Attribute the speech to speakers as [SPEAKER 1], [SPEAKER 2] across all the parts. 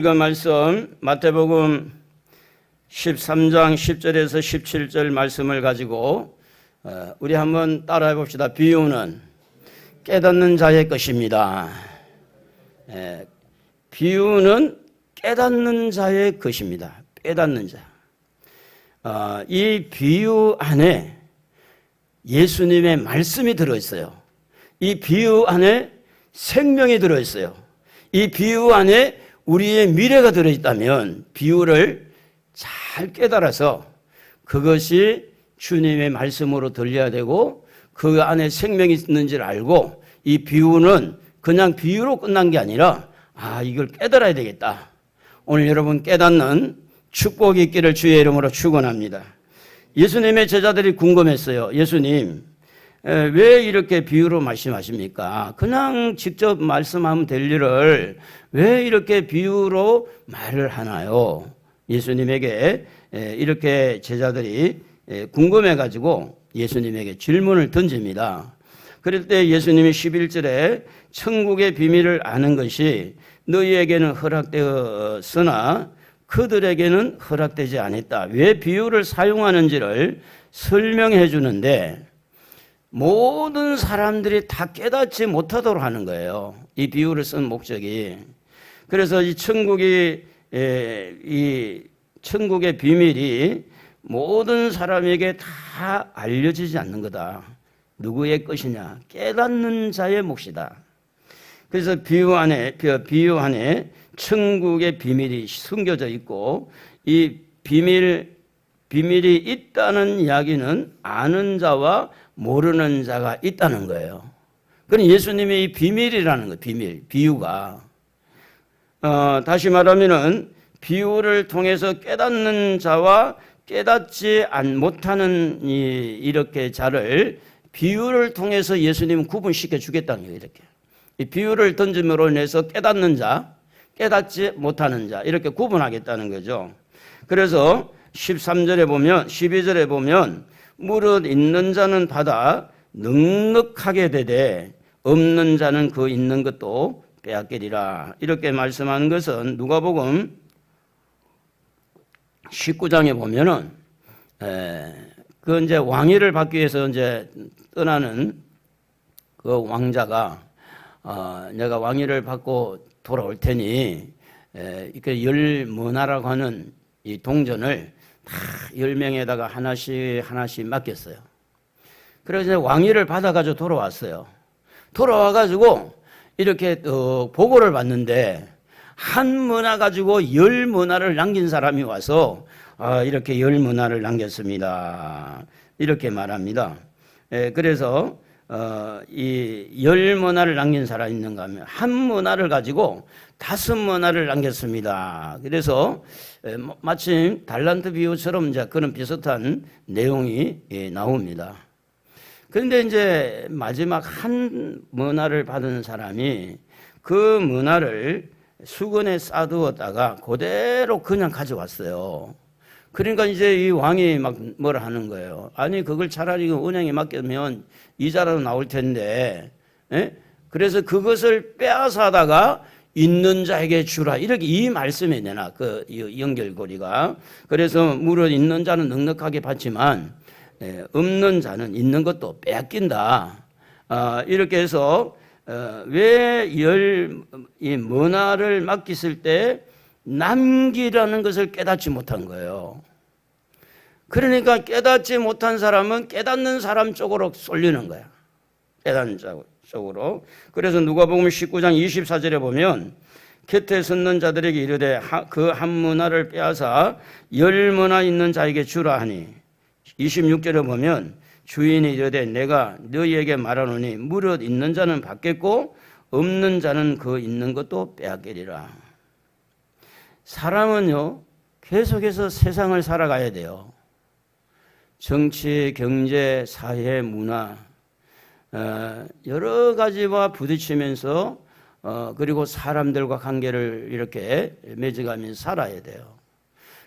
[SPEAKER 1] 이거 말씀 마태복음 13장 10절에서 17절 말씀을 가지고 우리 한번 따라해 봅시다. 비유는 깨닫는 자의 것입니다. 비유는 깨닫는 자의 것입니다. 깨닫는 자. 이 비유 안에 예수님의 말씀이 들어있어요. 이 비유 안에 생명이 들어있어요. 이 비유 안에 우리의 미래가 들어있다면 비유를 잘 깨달아서 그것이 주님의 말씀으로 들려야 되고 그 안에 생명이 있는지를 알고 이 비유는 그냥 비유로 끝난 게 아니라 이걸 깨달아야 되겠다. 오늘 여러분 깨닫는 축복이 있기를 주의 이름으로 축원합니다. 예수님의 제자들이 궁금했어요. 예수님, 왜 이렇게 비유로 말씀하십니까? 그냥 직접 말씀하면 될 일을 왜 이렇게 비유로 말을 하나요? 예수님에게 이렇게 제자들이 궁금해가지고 예수님에게 질문을 던집니다. 그럴 때 예수님이 11절에 천국의 비밀을 아는 것이 너희에게는 허락되었으나 그들에게는 허락되지 않았다. 왜 비유를 사용하는지를 설명해 주는데 모든 사람들이 다 깨닫지 못하도록 하는 거예요. 이 비유를 쓴 목적이. 그래서 이 천국의 비밀이 모든 사람에게 다 알려지지 않는 거다. 누구의 것이냐? 깨닫는 자의 몫이다. 그래서 비유 안에 천국의 비밀이 숨겨져 있고 이 비밀이 있다는 이야기는 아는 자와 모르는 자가 있다는 거예요. 그건 예수님의 이 비밀이라는 거예요. 비유가. 다시 말하면은 비유를 통해서 깨닫는 자와 깨닫지 못하는 이렇게 자를 비유를 통해서 예수님은 구분시켜 주겠다는 거예요. 이렇게. 이 비유를 던짐으로 인해서 깨닫는 자, 깨닫지 못하는 자 이렇게 구분하겠다는 거죠. 그래서 12절에 보면 무릇 있는 자는 받아 넉넉하게 되되 없는 자는 그 있는 것도 빼앗기리라. 이렇게 말씀하는 것은 누가복음 19장에 보면은 그 이제 왕위를 받기 위해서 이제 떠나는 그 왕자가 내가 왕위를 받고 돌아올 테니 이렇게 열 문화라고 하는 이 동전을 다 10명에다가 하나씩 맡겼어요. 그래서 왕위를 받아가지고 돌아왔어요. 돌아와가지고 이렇게 보고를 받는데 한 문화 가지고 10문화를 남긴 사람이 와서 이렇게 10문화를 남겼습니다. 이렇게 말합니다. 그래서 이 10문화를 남긴 사람이 있는가 하면 한 문화를 가지고 5문화를 남겼습니다. 그래서 마침 달란트 비유처럼 이제 그런 비슷한 내용이 나옵니다. 그런데 이제 마지막 한 문화를 받은 사람이 그 문화를 수건에 싸두었다가 그대로 그냥 가져왔어요. 그러니까 이제 이 왕이 막 뭐라 하는 거예요. 아니 그걸 차라리 은행에 맡기면 이자라도 나올 텐데, 그래서 그것을 빼앗아다가 있는 자에게 주라. 이렇게 이 말씀에 내나 그 연결고리가. 그래서 무릇 있는 자는 넉넉하게 받지만 없는 자는 있는 것도 빼앗긴다. 이렇게 해서 왜 이 문화를 맡겼을 때 남기라는 것을 깨닫지 못한 거예요. 그러니까 깨닫지 못한 사람은 깨닫는 사람 쪽으로 쏠리는 거야. 깨닫는 쪽으로. 그래서 누가복음 19장 24절에 보면 곁에 섰는 자들에게 이르되 그 한 문화를 빼앗아 10문화 있는 자에게 주라 하니 26절에 보면 주인이 이르되 내가 너희에게 말하노니 무릇 있는 자는 받겠고 없는 자는 그 있는 것도 빼앗기리라. 사람은요 계속해서 세상을 살아가야 돼요. 정치, 경제, 사회, 문화 여러 가지와 부딪히면서 그리고 사람들과 관계를 이렇게 맺어가면서 살아야 돼요.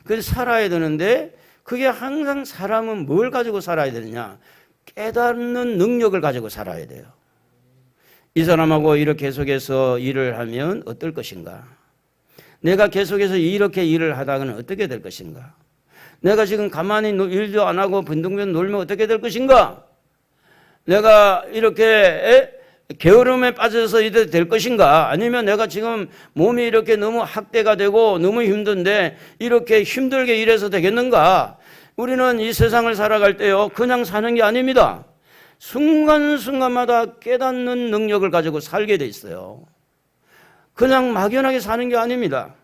[SPEAKER 1] 그래서 살아야 되는데 그게 항상 사람은 뭘 가지고 살아야 되느냐? 깨닫는 능력을 가지고 살아야 돼요. 이 사람하고 이렇게 계속해서 일을 하면 어떨 것인가? 내가 계속해서 이렇게 일을 하다가는 어떻게 될 것인가? 내가 지금 가만히 일도 안 하고 빈둥빈둥 놀면 어떻게 될 것인가? 내가 이렇게 게으름에 빠져서 이래 될 것인가? 아니면 내가 지금 몸이 이렇게 너무 학대가 되고 너무 힘든데 이렇게 힘들게 일해서 되겠는가? 우리는 이 세상을 살아갈 때요, 그냥 사는 게 아닙니다. 순간순간마다 깨닫는 능력을 가지고 살게 돼 있어요. 그냥 막연하게 사는 게 아닙니다.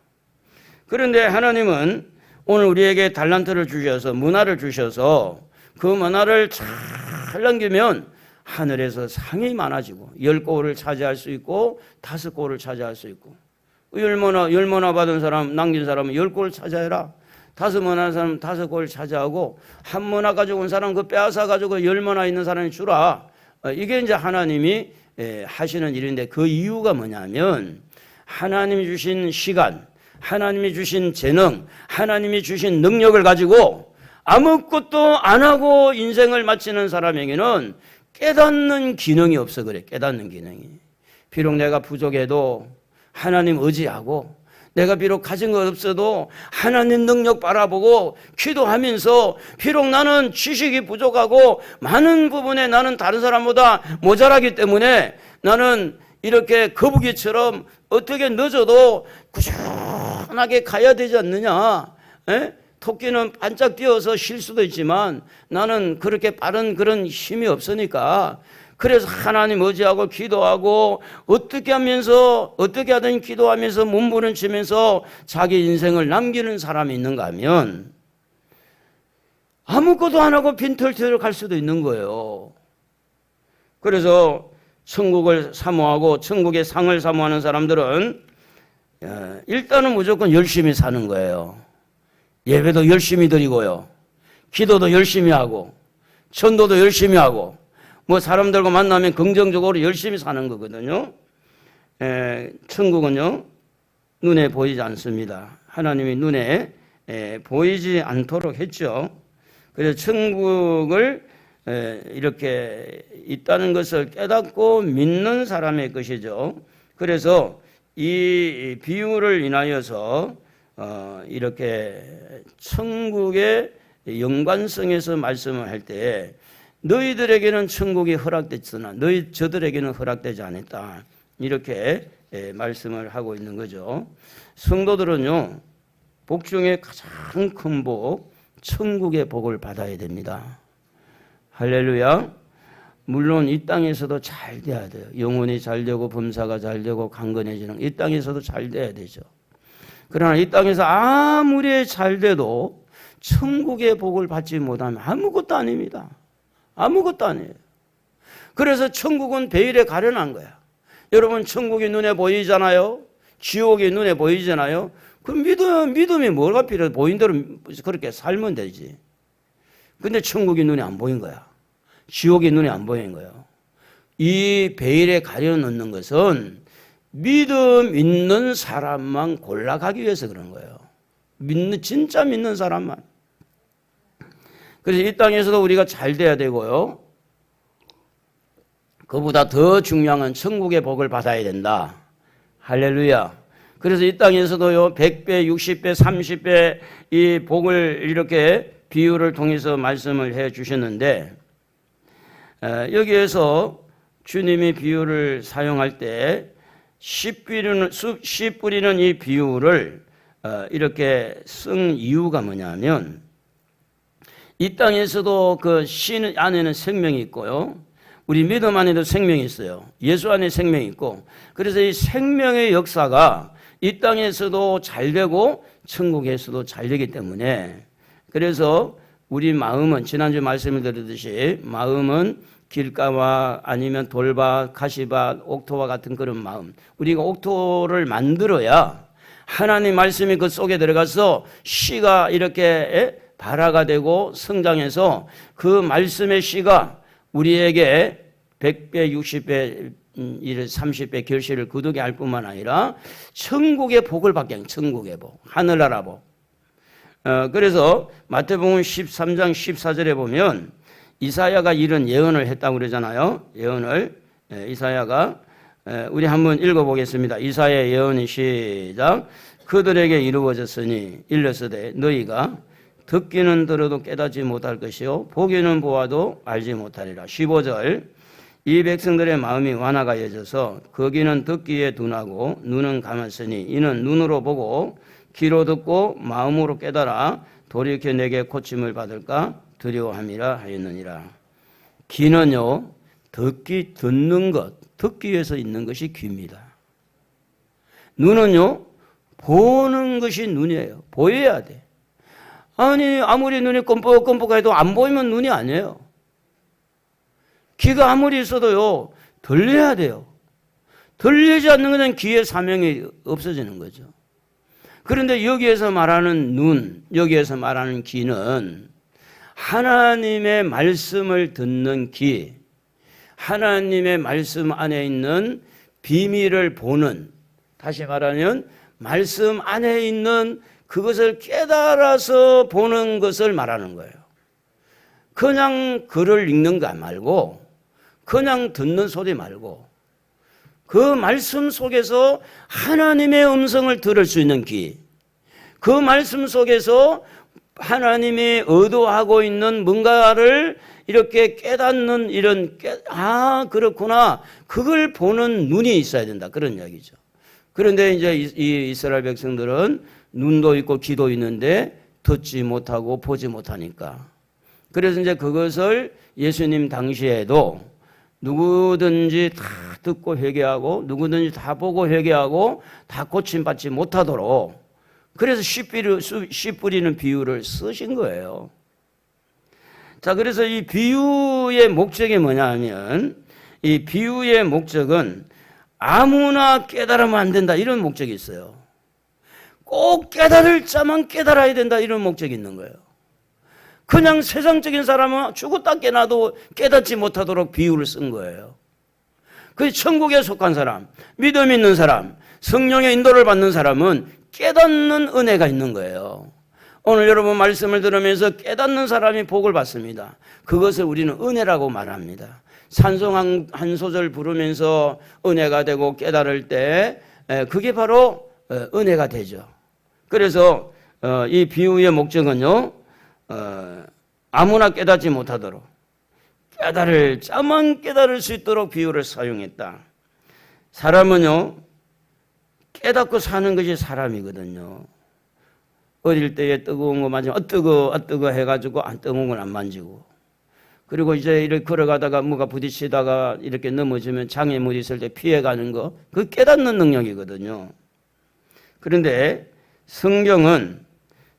[SPEAKER 1] 그런데 하나님은 오늘 우리에게 달란트를 주셔서, 문화를 주셔서 그 문화를 잘 넘기면 하늘에서 상이 많아지고 10골을 차지할 수 있고 5골을 차지할 수 있고, 10모나 받은 사람, 남긴 사람은 10골 차지해라. 5모나 사람 5골 차지하고, 1모나 가지고 온 사람 그 빼앗아 가지고 10모나 있는 사람이 주라. 이게 이제 하나님이 하시는 일인데, 그 이유가 뭐냐면 하나님이 주신 시간, 하나님이 주신 재능, 하나님이 주신 능력을 가지고 아무것도 안 하고 인생을 마치는 사람에게는 깨닫는 기능이 없어. 그래, 깨닫는 기능이. 비록 내가 부족해도 하나님 의지하고, 내가 비록 가진 것 없어도 하나님 능력 바라보고 기도하면서, 비록 나는 지식이 부족하고 많은 부분에 나는 다른 사람보다 모자라기 때문에 나는 이렇게 거북이처럼 어떻게 늦어도 꾸준하게 가야 되지 않느냐. 토끼는 반짝 뛰어서 쉴 수도 있지만 나는 그렇게 빠른 그런 힘이 없으니까, 그래서 하나님 의지하고 기도하고 어떻게 하든 기도하면서 몸부림치면서 자기 인생을 남기는 사람이 있는가 하면, 아무것도 안 하고 빈털터리로 갈 수도 있는 거예요. 그래서 천국을 사모하고 천국의 상을 사모하는 사람들은 일단은 무조건 열심히 사는 거예요. 예배도 열심히 드리고요, 기도도 열심히 하고, 전도도 열심히 하고, 뭐 사람들과 만나면 긍정적으로 열심히 사는 거거든요. 천국은요, 눈에 보이지 않습니다. 하나님이 눈에 보이지 않도록 했죠. 그래서 천국을 이렇게 있다는 것을 깨닫고 믿는 사람의 것이죠. 그래서 이 비유를 인하여서 이렇게 천국의 연관성에서 말씀을 할 때, 너희들에게는 천국이 허락됐으나 저들에게는 허락되지 않았다, 이렇게 말씀을 하고 있는 거죠. 성도들은요, 복 중에 가장 큰 복, 천국의 복을 받아야 됩니다. 할렐루야. 물론 이 땅에서도 잘 돼야 돼요. 영혼이 잘 되고 범사가 잘 되고 강건해지는, 이 땅에서도 잘 돼야 되죠. 그러나 이 땅에서 아무리 잘 돼도 천국의 복을 받지 못하면 아무것도 아닙니다. 아무것도 아니에요. 그래서 천국은 베일에 가려난 거야. 여러분, 천국이 눈에 보이잖아요. 지옥이 눈에 보이잖아요. 그럼 믿음이 뭐가 필요해? 보인 대로 그렇게 살면 되지. 근데 천국이 눈에 안 보인 거야. 지옥이 눈에 안 보이는 거예요. 이 베일에 가려놓는 것은 믿음 있는 사람만 골라가기 위해서 그런 거예요. 진짜 믿는 사람만. 그래서 이 땅에서도 우리가 잘 돼야 되고요, 그보다 더 중요한 건 천국의 복을 받아야 된다. 할렐루야. 그래서 이 땅에서도요, 100배, 60배, 30배 이 복을 이렇게 비유를 통해서 말씀을 해 주셨는데, 여기에서 주님이 비유를 사용할 때 씨 뿌리는 이 비유를 이렇게 쓴 이유가 뭐냐면, 이 땅에서도 그 씨 안에는 생명이 있고요, 우리 믿음 안에도 생명이 있어요. 예수 안에 생명이 있고, 그래서 이 생명의 역사가 이 땅에서도 잘 되고 천국에서도 잘 되기 때문에, 그래서 우리 마음은 지난주 말씀을 드렸듯이 마음은 길가와 아니면 돌밭, 가시밭, 옥토와 같은 그런 마음, 우리가 옥토를 만들어야 하나님 말씀이 그 속에 들어가서 씨가 이렇게 발화가 되고 성장해서 그 말씀의 씨가 우리에게 100배, 60배, 30배 결실을 거두게 할 뿐만 아니라 천국의 복을 받게 하는, 천국의 복, 하늘나라 복. 그래서 마태복음 13장 14절에 보면 이사야가 이런 예언을 했다고 그러잖아요. 예언을 이사야가, 우리 한번 읽어보겠습니다. 이사야 예언이 시작. 그들에게 이루어졌으니 일러서되 너희가 듣기는 들어도 깨닫지 못할 것이요 보기는 보아도 알지 못하리라. 15절 이 백성들의 마음이 완화가여져서 거기는 듣기에 둔하고 눈은 감았으니 이는 눈으로 보고 귀로 듣고 마음으로 깨달아 돌이켜 내게 고침을 받을까 두려워함이라 하였느니라. 귀는요 듣는 것, 듣기 위해서 있는 것이 귀입니다. 눈은요 보는 것이 눈이에요. 보여야 돼. 아니 아무리 눈이 껌뻑껌뻑해도 안 보이면 눈이 아니에요. 귀가 아무리 있어도요 들려야 돼요. 들리지 않는 것은 귀의 사명이 없어지는 거죠. 그런데 여기에서 말하는 눈, 여기에서 말하는 귀는 하나님의 말씀을 듣는 귀, 하나님의 말씀 안에 있는 비밀을 보는, 다시 말하면 말씀 안에 있는 그것을 깨달아서 보는 것을 말하는 거예요. 그냥 글을 읽는 거 말고, 그냥 듣는 소리 말고, 그 말씀 속에서 하나님의 음성을 들을 수 있는 귀, 그 말씀 속에서 하나님이 의도하고 있는 뭔가를 이렇게 깨닫는 이런 그렇구나, 그걸 보는 눈이 있어야 된다, 그런 이야기죠. 그런데 이제 이 이스라엘 백성들은 눈도 있고 귀도 있는데 듣지 못하고 보지 못하니까, 그래서 이제 그것을 예수님 당시에도 누구든지 다 듣고 회개하고 누구든지 다 보고 회개하고 다 고침받지 못하도록, 그래서 씨 뿌리는 비유를 쓰신 거예요. 자, 그래서 이 비유의 목적이 뭐냐 하면, 이 비유의 목적은 아무나 깨달으면 안 된다, 이런 목적이 있어요. 꼭 깨달을 자만 깨달아야 된다, 이런 목적이 있는 거예요. 그냥 세상적인 사람은 죽었다 깨나도 깨닫지 못하도록 비유를 쓴 거예요. 그 천국에 속한 사람, 믿음 있는 사람, 성령의 인도를 받는 사람은 깨닫는 은혜가 있는 거예요. 오늘 여러분 말씀을 들으면서 깨닫는 사람이 복을 받습니다. 그것을 우리는 은혜라고 말합니다. 찬송 한 소절 부르면서 은혜가 되고 깨달을 때 그게 바로 은혜가 되죠. 그래서 이 비유의 목적은요, 아무나 깨닫지 못하도록 깨달을 자만 깨달을 수 있도록 비유를 사용했다. 사람은요 깨닫고 사는 것이 사람이거든요. 어릴 때에 뜨거운 거 맞으면 뜨거 해가지고 안 뜨거운 건 안 만지고, 그리고 이제 이렇게 걸어가다가 뭐가 부딪히다가 이렇게 넘어지면 장애물이 있을 때 피해가는 거, 그 깨닫는 능력이거든요. 그런데 성경은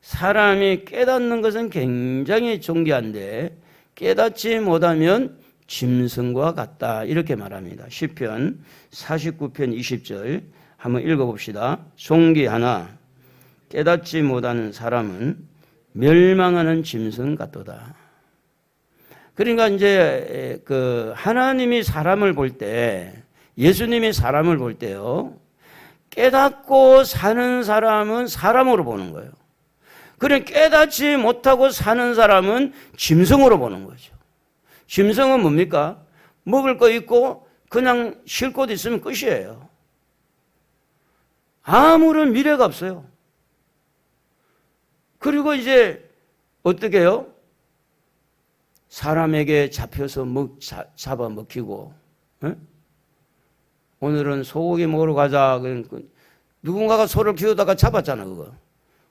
[SPEAKER 1] 사람이 깨닫는 것은 굉장히 존귀한데 깨닫지 못하면 짐승과 같다, 이렇게 말합니다. 시편 49편 20절 한번 읽어봅시다. 존귀하나 깨닫지 못하는 사람은 멸망하는 짐승 같도다. 그러니까 이제 그 하나님이 사람을 볼 때, 예수님이 사람을 볼 때요, 깨닫고 사는 사람은 사람으로 보는 거예요. 그래 깨닫지 못하고 사는 사람은 짐승으로 보는 거죠. 짐승은 뭡니까? 먹을 거 있고 그냥 쉴 곳 있으면 끝이에요. 아무런 미래가 없어요. 그리고 이제 어떻게 해요? 사람에게 잡혀서 잡아먹히고, 에? 오늘은 소고기 먹으러 가자. 누군가가 소를 키우다가 잡았잖아, 그거.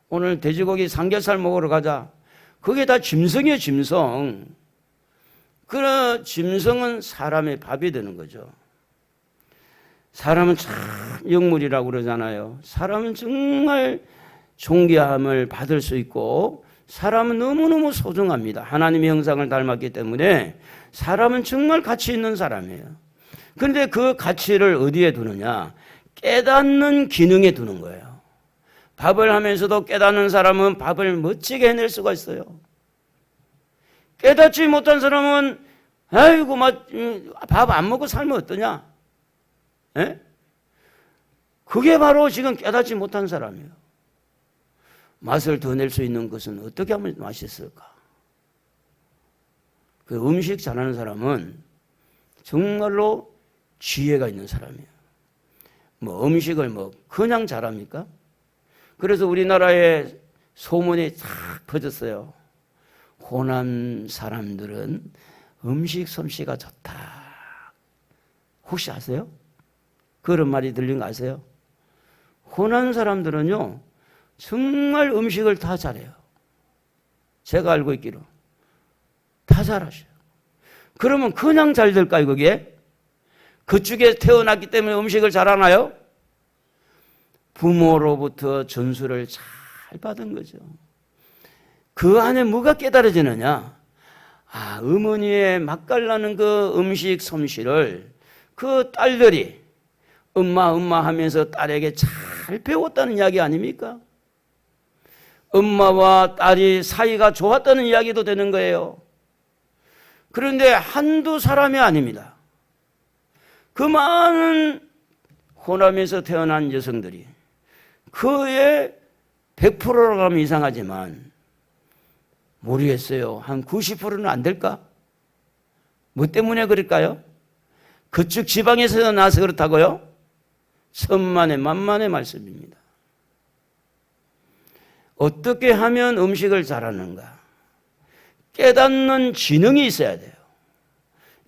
[SPEAKER 1] 오늘 돼지고기 삼겹살 먹으러 가자. 그게 다 짐승이에요, 짐승. 그런 짐승은 사람의 밥이 되는 거죠. 사람은 참 영물이라고 그러잖아요. 사람은 정말 존귀함을 받을 수 있고 사람은 너무너무 소중합니다. 하나님의 형상을 닮았기 때문에 사람은 정말 가치 있는 사람이에요. 그런데 그 가치를 어디에 두느냐? 깨닫는 기능에 두는 거예요. 밥을 하면서도 깨닫는 사람은 밥을 멋지게 해낼 수가 있어요. 깨닫지 못한 사람은 아이고 밥 안 먹고 살면 어떠냐? 에? 그게 바로 지금 깨닫지 못한 사람이에요. 맛을 더 낼 수 있는 것은 어떻게 하면 맛있을까? 그 음식 잘하는 사람은 정말로 지혜가 있는 사람이에요. 뭐 음식을 그냥 잘합니까? 그래서 우리나라에 소문이 쫙 퍼졌어요. 호남 사람들은 음식 솜씨가 좋다. 혹시 아세요? 그런 말이 들린 거 아세요? 호남 사람들은요, 정말 음식을 다 잘해요. 제가 알고 있기로. 다 잘하셔요. 그러면 그냥 잘 될까요, 그게? 그쪽에 태어났기 때문에 음식을 잘하나요? 부모로부터 전수를 잘 받은 거죠. 그 안에 뭐가 깨달아지느냐? 아, 어머니의 맛깔나는 그 음식 솜씨를 그 딸들이 엄마 하면서 딸에게 잘 배웠다는 이야기 아닙니까? 엄마와 딸이 사이가 좋았다는 이야기도 되는 거예요. 그런데 한두 사람이 아닙니다. 그 많은 호남에서 태어난 여성들이 그의 100%라고 하면 이상하지만 모르겠어요. 한 90%는 안 될까? 뭐 때문에 그럴까요? 그쪽 지방에서 나서 그렇다고요? 천만의 만만의 말씀입니다. 어떻게 하면 음식을 잘하는가? 깨닫는 지능이 있어야 돼요.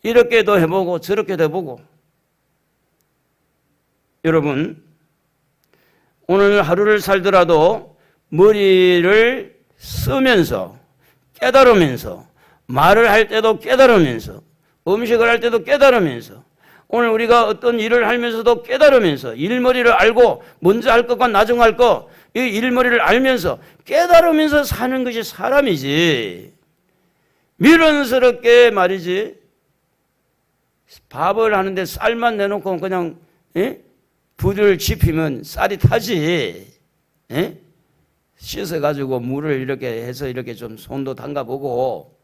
[SPEAKER 1] 이렇게도 해보고 저렇게도 해보고. 여러분, 오늘 하루를 살더라도 머리를 쓰면서 깨달으면서 말을 할 때도 깨달으면서 음식을 할 때도 깨달으면서 오늘 우리가 어떤 일을 하면서도 깨달으면서 일머리를 알고 먼저 할 것과 나중 할 것, 이 일머리를 알면서 깨달으면서 사는 것이 사람이지. 미련스럽게 말이지 밥을 하는데 쌀만 내놓고 그냥 불을 지피면 쌀이 타지. 씻어가지고 물을 이렇게 해서 이렇게 좀 손도 담가보고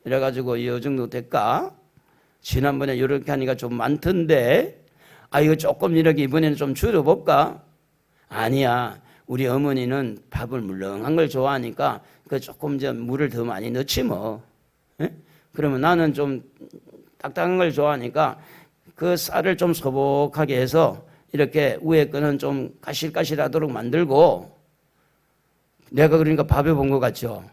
[SPEAKER 1] 이래가지고 이 정도 될까? 지난번에 이렇게 하니까 좀 많던데 이거 조금 이렇게 이번에는 좀 줄여볼까? 아니야. 우리 어머니는 밥을 물렁한 걸 좋아하니까 그 조금 좀 물을 더 많이 넣지 뭐. 그러면 나는 좀 딱딱한 걸 좋아하니까 그 쌀을 좀 소복하게 해서 이렇게 위에 거는 좀 가실가실하도록 만들고. 내가 그러니까 밥해 본 것 같죠?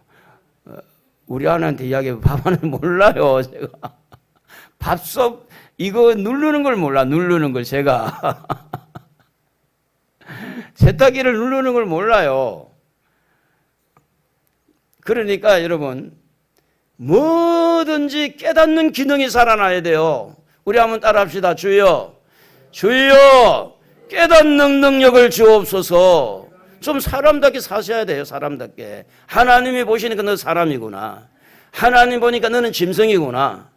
[SPEAKER 1] 우리 아내한테 이야기해 밥 하나 몰라요. 제가 밥솥 이거 누르는 걸 몰라. 누르는 걸 제가 세탁기를 누르는 걸 몰라요. 그러니까 여러분 뭐든지 깨닫는 기능이 살아나야 돼요. 우리 한번 따라합시다. 주여 깨닫는 능력을 주옵소서. 좀 사람답게 사셔야 돼요. 사람답게. 하나님이 보시니까 너 사람이구나. 하나님 보니까 너는 짐승이구나.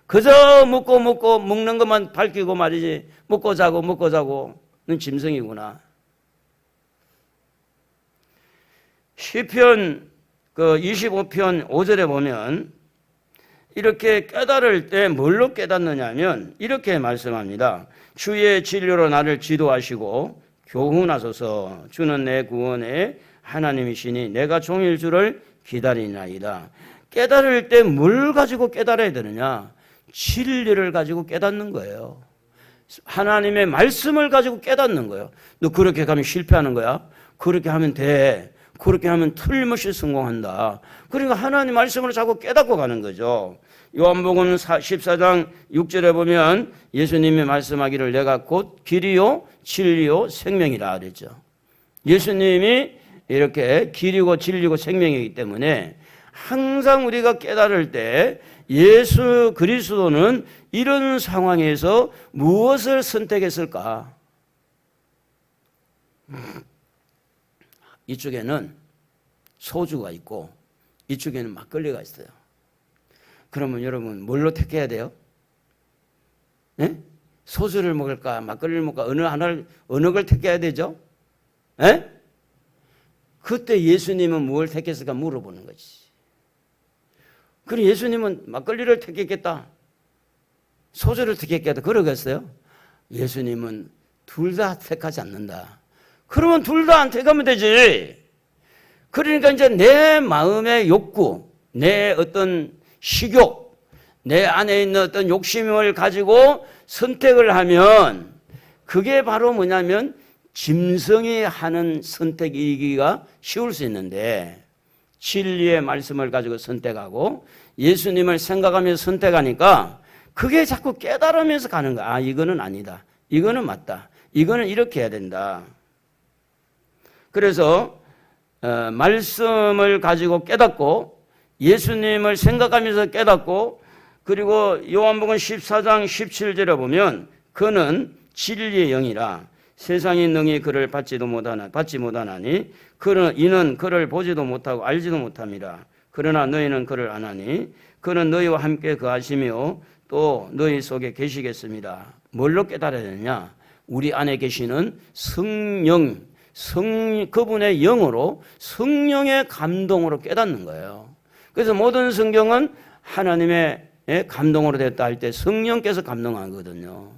[SPEAKER 1] 그저 먹고 먹는 것만 밝히고 말이지. 먹고 자고 넌 짐승이구나. 시편 25편 5절에 보면 이렇게 깨달을 때 뭘로 깨닫느냐 하면 이렇게 말씀합니다. 주의 진료로 나를 지도하시고 교훈하소서. 주는 내 구원의 하나님이시니 내가 종일 주를 기다리나이다. 깨달을 때 뭘 가지고 깨달아야 되느냐? 진리를 가지고 깨닫는 거예요. 하나님의 말씀을 가지고 깨닫는 거예요. 너 그렇게 가면 실패하는 거야? 그렇게 하면 돼. 그렇게 하면 틀림없이 성공한다. 그러니까 하나님 말씀을 자꾸 깨닫고 가는 거죠. 요한복음 14장 6절에 보면 예수님이 말씀하기를 내가 곧 길이요 진리요 생명이라 그랬죠. 예수님이 이렇게 길이고 진리고 생명이기 때문에 항상 우리가 깨달을 때 예수 그리스도는 이런 상황에서 무엇을 선택했을까? 이쪽에는 소주가 있고 이쪽에는 막걸리가 있어요. 그러면 여러분 뭘로 택해야 돼요? 소주를 먹을까 막걸리를 먹을까 어느 걸 택해야 되죠? 그때 예수님은 뭘 택했을까 물어보는 거지. 그럼 예수님은 막걸리를 택했겠다. 소주를 택했겠다. 그러겠어요? 예수님은 둘 다 택하지 않는다. 그러면 둘 다 안 택하면 되지. 그러니까 이제 내 마음의 욕구, 내 어떤 식욕, 내 안에 있는 어떤 욕심을 가지고 선택을 하면 그게 바로 뭐냐면 짐승이 하는 선택이기가 쉬울 수 있는데 진리의 말씀을 가지고 선택하고 예수님을 생각하면서 선택하니까 그게 자꾸 깨달으면서 가는 거야. 아, 이거는 아니다. 이거는 맞다. 이거는 이렇게 해야 된다. 그래서 말씀을 가지고 깨닫고 예수님을 생각하면서 깨닫고 그리고 요한복음 14장 17절에 보면 그는 진리의 영이라 세상이 능히 그를 받지 못하나니 이는 그를 보지도 못하고 알지도 못함이라. 그러나 너희는 그를 아나니 그는 너희와 함께 거하시며 또 너희 속에 계시겠습니다. 뭘로 깨달아야 되느냐? 우리 안에 계시는 성령, 그분의 영으로 성령의 감동으로 깨닫는 거예요. 그래서 모든 성경은 하나님의 감동으로 됐다 할 때 성령께서 감동하거든요.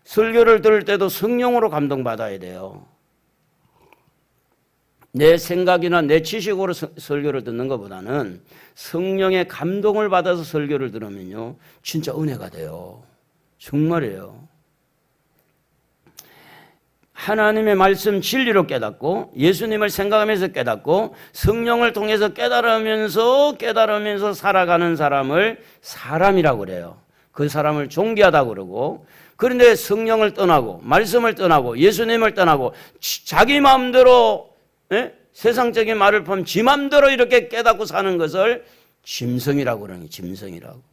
[SPEAKER 1] 설교를 들을 때도 성령으로 감동받아야 돼요. 내 생각이나 내 지식으로 설교를 듣는 것보다는 성령의 감동을 받아서 설교를 들으면요 진짜 은혜가 돼요. 정말이에요. 하나님의 말씀 진리로 깨닫고 예수님을 생각하면서 깨닫고 성령을 통해서 깨달으면서 살아가는 사람을 사람이라고 그래요. 그 사람을 존귀하다고 그러고, 그런데 성령을 떠나고 말씀을 떠나고 예수님을 떠나고 자기 마음대로 세상적인 말을 포함 지 마음대로 이렇게 깨닫고 사는 것을 짐승이라고 그러니 짐승이라고.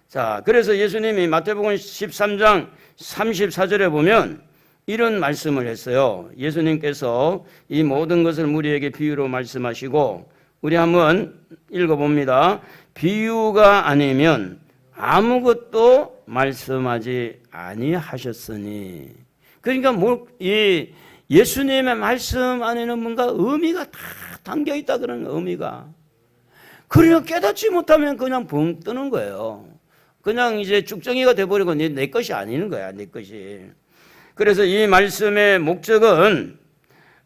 [SPEAKER 1] 자, 그래서 예수님이 마태복음 13장 34절에 보면 이런 말씀을 했어요. 예수님께서 이 모든 것을 우리에게 비유로 말씀하시고, 우리 한번 읽어봅니다. 비유가 아니면 아무것도 말씀하지 아니하셨으니. 그러니까 이 예수님의 말씀 안에는 뭔가 의미가 다 담겨 있다 그런 의미가. 그러니까 깨닫지 못하면 그냥 붕 뜨는 거예요. 그냥 이제 쭉정이가 돼버리고 내 것이 아니는 거야, 내 것이. 그래서 이 말씀의 목적은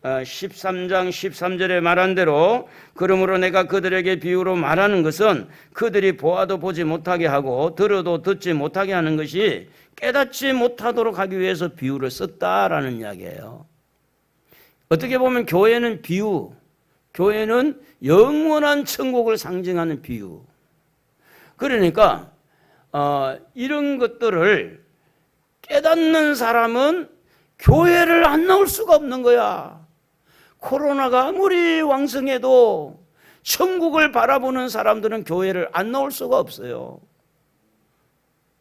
[SPEAKER 1] 13장 13절에 말한 대로 그러므로 내가 그들에게 비유로 말하는 것은 그들이 보아도 보지 못하게 하고 들어도 듣지 못하게 하는 것이 깨닫지 못하도록 하기 위해서 비유를 썼다라는 이야기예요. 어떻게 보면 교회는 비유, 교회는 영원한 천국을 상징하는 비유. 그러니까 이런 것들을 깨닫는 사람은 교회를 안 나올 수가 없는 거야. 코로나가 아무리 왕성해도 천국을 바라보는 사람들은 교회를 안 나올 수가 없어요.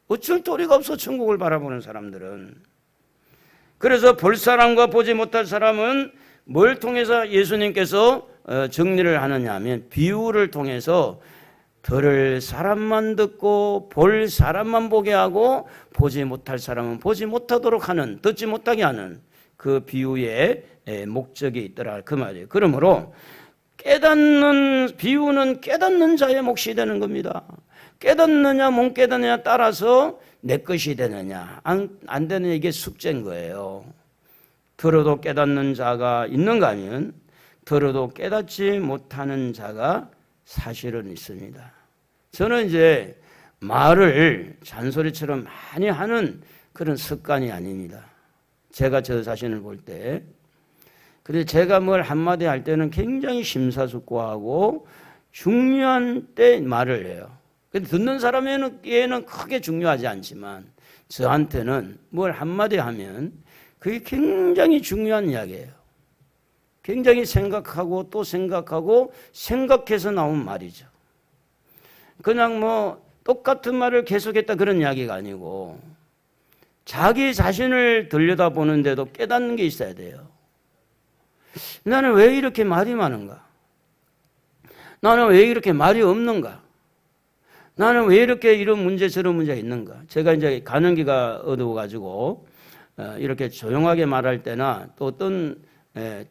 [SPEAKER 1] 어쩔 도리가 없어, 천국을 바라보는 사람들은. 그래서 볼 사람과 보지 못할 사람은 뭘 통해서 예수님께서 정리를 하느냐 하면 비유를 통해서 들을 사람만 듣고 볼 사람만 보게 하고 보지 못할 사람은 보지 못하도록 하는, 듣지 못하게 하는 그 비유의 목적이 있더라 그 말이에요. 그러므로 비유는 깨닫는 자의 몫이 되는 겁니다. 깨닫느냐 못 깨닫느냐 따라서 내 것이 되느냐 안 되느냐, 이게 숙제인 거예요. 들어도 깨닫는 자가 있는가 하면 들어도 깨닫지 못하는 자가 사실은 있습니다. 저는 이제 말을 잔소리처럼 많이 하는 그런 습관이 아닙니다. 제가 저 자신을 볼 때. 근데 제가 뭘 한마디 할 때는 굉장히 심사숙고하고 중요한 때 말을 해요. 근데 듣는 사람에게는 크게 중요하지 않지만 저한테는 뭘 한마디 하면 그게 굉장히 중요한 이야기예요. 굉장히 생각하고 또 생각하고 생각해서 나온 말이죠. 그냥 뭐 똑같은 말을 계속했다 그런 이야기가 아니고 자기 자신을 들여다보는데도 깨닫는 게 있어야 돼요. 나는 왜 이렇게 말이 많은가? 나는 왜 이렇게 말이 없는가? 나는 왜 이렇게 이런 문제 저런 문제가 있는가? 제가 이제 가는기가 어두워가지고 이렇게 조용하게 말할 때나 또 어떤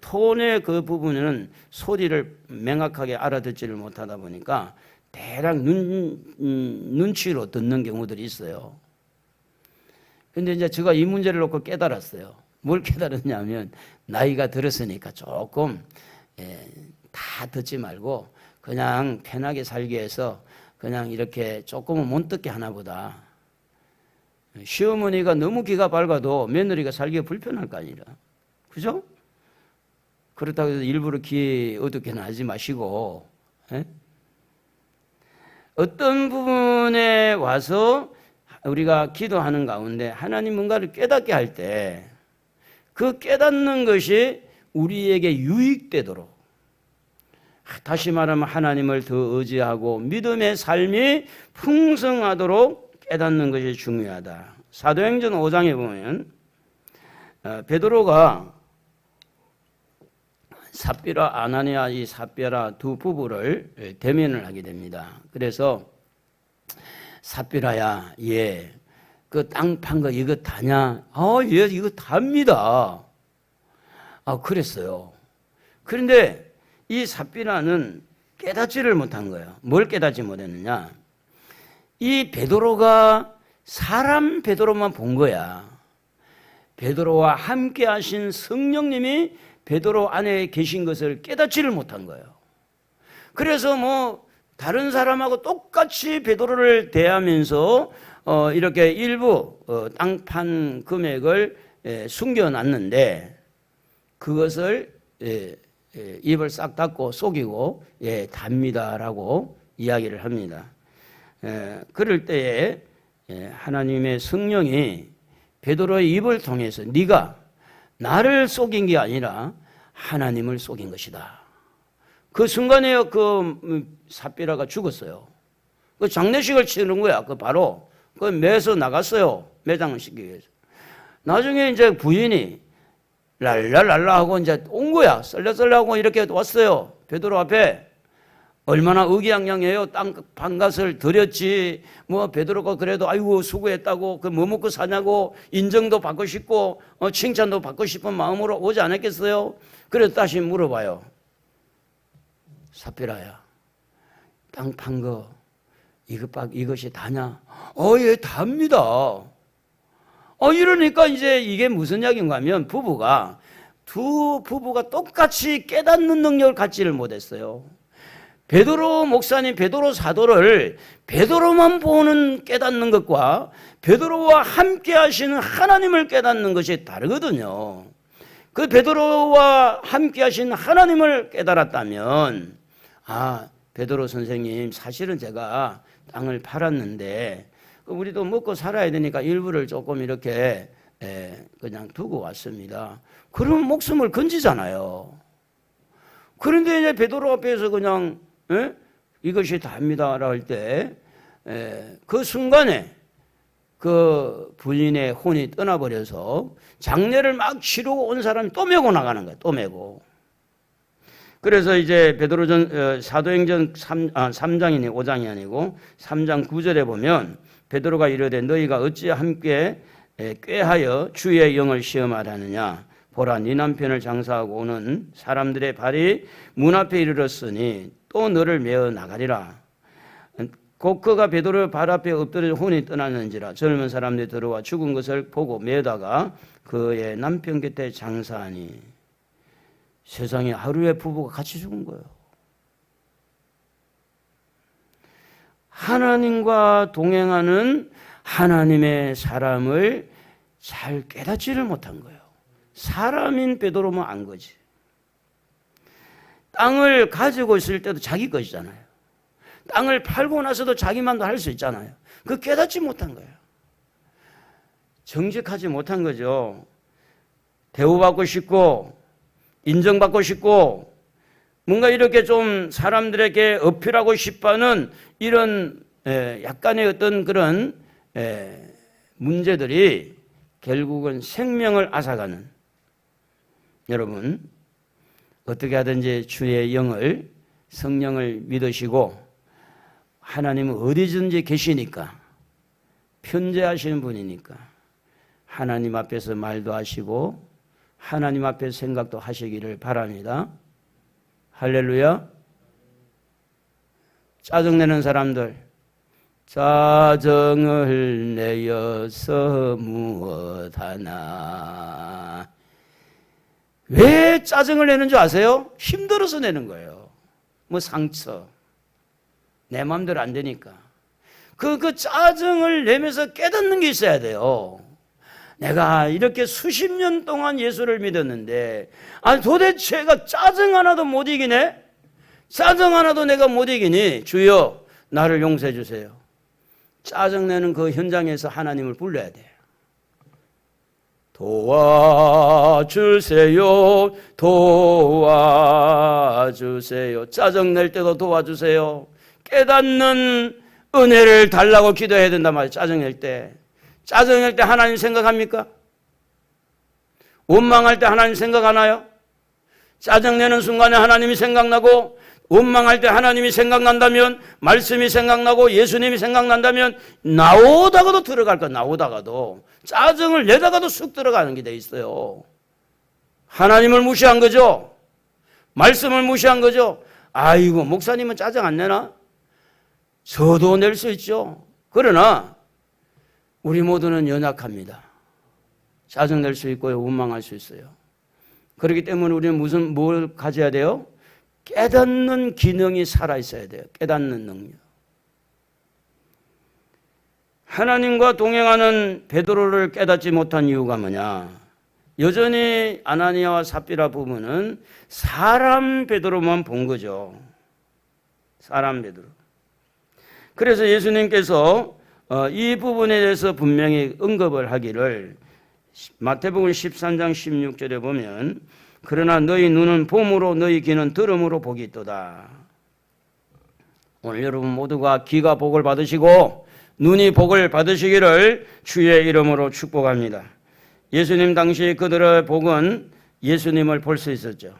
[SPEAKER 1] 톤의 그 부분은 소리를 명확하게 알아듣지를 못하다 보니까 대략 눈치로 듣는 경우들이 있어요. 근데 이제 제가 이 문제를 놓고 깨달았어요. 뭘 깨달았냐면 나이가 들었으니까 조금 다 듣지 말고 그냥 편하게 살기 위해서 그냥 이렇게 조금은 못 듣게 하나 보다. 시어머니가 너무 기가 밝아도 며느리가 살기가 불편할 거 아니라. 그죠? 그렇다고 해서 일부러 기 어둡게는 하지 마시고, 예? 어떤 부분에 와서 우리가 기도하는 가운데 하나님 뭔가를 깨닫게 할 때 그 깨닫는 것이 우리에게 유익되도록, 다시 말하면 하나님을 더 의지하고 믿음의 삶이 풍성하도록 깨닫는 것이 중요하다. 사도행전 5장에 보면 베드로가 삽비라 아나니아 이 삽비라 두 부부를 대면을 하게 됩니다. 그래서 삽비라야, 예, 그 땅 판 거 이거 다냐? 예, 이거 답니다. 그랬어요. 그런데 이 삽비라는 깨닫지를 못한 거예요. 뭘 깨닫지 못했느냐? 이 베드로가 사람 베드로만 본 거야. 베드로와 함께 하신 성령님이 베드로 안에 계신 것을 깨닫지를 못한 거예요. 그래서 뭐 다른 사람하고 똑같이 베드로를 대하면서 이렇게 일부 땅 판 금액을 숨겨놨는데 그것을 입을 싹 닫고 속이고 답니다라고 이야기를 합니다. 그럴 때에 하나님의 성령이 베드로의 입을 통해서 네가 나를 속인 게 아니라 하나님을 속인 것이다. 그 순간에 그 삽비라가 죽었어요. 그 장례식을 치는 거야. 그 바로 그 매서 나갔어요. 매장을 시키기 위해서. 나중에 이제 부인이 랄랄랄라 하고 이제 온 거야. 썰려썰려하고 이렇게 왔어요. 베드로 앞에. 얼마나 의기양양해요. 땅 반값을 드렸지. 뭐 베드로가 그래도 아이고 수고했다고 그 뭐 먹고 사냐고 인정도 받고 싶고 칭찬도 받고 싶은 마음으로 오지 않았겠어요? 그래서 다시 물어봐요. 삽비라야, 땅 판 거 이것이 다냐? 예, 답니다. 이러니까 이제 이게 무슨 이야기인가 하면 두 부부가 똑같이 깨닫는 능력을 갖지를 못했어요. 베드로 목사님, 베드로 사도를 베드로만 보는 깨닫는 것과 베드로와 함께 하시는 하나님을 깨닫는 것이 다르거든요. 그 베드로와 함께 하신 하나님을 깨달았다면 베드로 선생님, 사실은 제가 땅을 팔았는데 우리도 먹고 살아야 되니까 일부를 조금 이렇게 그냥 두고 왔습니다. 그러면 목숨을 건지잖아요. 그런데 이제 베드로 앞에서 그냥 이것이 답니다라고 할 때 그 순간에 그 부인의 혼이 떠나버려서 장례를 막 치르고 온 사람이 또 메고 나가는 거예요. 또 메고. 그래서 이제 베드로전 사도행전 3장이니 5장이 아니고 3장 9절에 보면 베드로가 이르되 너희가 어찌 함께 꾀하여 주의 영을 시험하라느냐. 보라, 네 남편을 장사하고 오는 사람들의 발이 문 앞에 이르렀으니 또 너를 메어 나가리라. 곧 그가 베드로의 발 앞에 엎드려 혼이 떠났는지라. 젊은 사람들이 들어와 죽은 것을 보고 메다가 그의 남편 곁에 장사하니. 세상에 하루에 부부가 같이 죽은 거예요. 하나님과 동행하는 하나님의 사람을 잘 깨닫지를 못한 거예요. 사람인 베드로만 안 거지. 땅을 가지고 있을 때도 자기 것이잖아요. 땅을 팔고 나서도 자기 맘도 할 수 있잖아요. 그 깨닫지 못한 거예요. 정직하지 못한 거죠. 대우받고 싶고 인정받고 싶고 뭔가 이렇게 좀 사람들에게 어필하고 싶어하는 이런 약간의 어떤 그런 문제들이 결국은 생명을 앗아가는, 여러분 어떻게 하든지 주의 영을, 성령을 믿으시고 하나님은 어디든지 계시니까, 편재하시는 분이니까 하나님 앞에서 말도 하시고 하나님 앞에서 생각도 하시기를 바랍니다. 할렐루야. 짜증내는 사람들, 짜증을 내어서 무엇하나. 왜 짜증을 내는 줄 아세요? 힘들어서 내는 거예요. 뭐 상처, 내 마음대로 안 되니까. 그 짜증을 내면서 깨닫는 게 있어야 돼요. 내가 이렇게 수십 년 동안 예수를 믿었는데, 아니 도대체가 짜증 하나도 못 이기네? 짜증 하나도 내가 못 이기니 주여 나를 용서해 주세요. 짜증내는 그 현장에서 하나님을 불러야 돼요. 도와주세요. 도와주세요. 짜증낼 때도 도와주세요. 깨닫는 은혜를 달라고 기도해야 된단 말이에요. 짜증낼 때. 짜증낼 때 하나님 생각합니까? 원망할 때 하나님 생각하나요? 짜증내는 순간에 하나님이 생각나고, 원망할 때 하나님이 생각난다면, 말씀이 생각나고 예수님이 생각난다면 나오다가도 들어갈 거야. 나오다가도 짜증을 내다가도 쑥 들어가는 게 돼 있어요. 하나님을 무시한 거죠. 말씀을 무시한 거죠. 아이고 목사님은 짜증 안 내나? 저도 낼 수 있죠. 그러나 우리 모두는 연약합니다. 짜증 낼 수 있고요, 원망할 수 있어요. 그렇기 때문에 우리는 뭘 가져야 돼요? 깨닫는 기능이 살아있어야 돼요. 깨닫는 능력. 하나님과 동행하는 베드로를 깨닫지 못한 이유가 뭐냐? 여전히 아나니아와 삽비라 부부는 사람 베드로만 본 거죠. 사람 베드로. 그래서 예수님께서 이 부분에 대해서 분명히 언급을 하기를 마태복음 13장 16절에 보면 그러나 너희 눈은 봄으로 너희 귀는 들음으로 복이 있도다. 오늘 여러분 모두가 귀가 복을 받으시고 눈이 복을 받으시기를 주의 이름으로 축복합니다. 예수님 당시 그들의 복은 예수님을 볼 수 있었죠.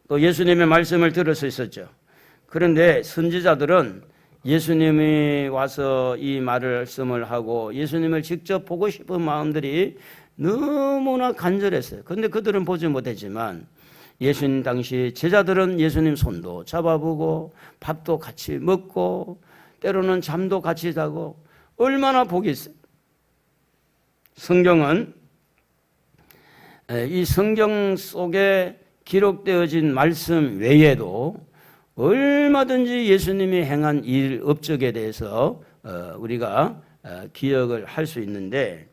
[SPEAKER 1] 또 예수님의 말씀을 들을 수 있었죠. 그런데 선지자들은 예수님이 와서 이 말씀을 하고 예수님을 직접 보고 싶은 마음들이 너무나 간절했어요. 그런데 그들은 보지 못했지만 예수님 당시 제자들은 예수님 손도 잡아보고 밥도 같이 먹고 때로는 잠도 같이 자고 얼마나 복이 있어요. 성경은 이 성경 속에 기록되어진 말씀 외에도 얼마든지 예수님이 행한 일, 업적에 대해서 우리가 기억을 할 수 있는데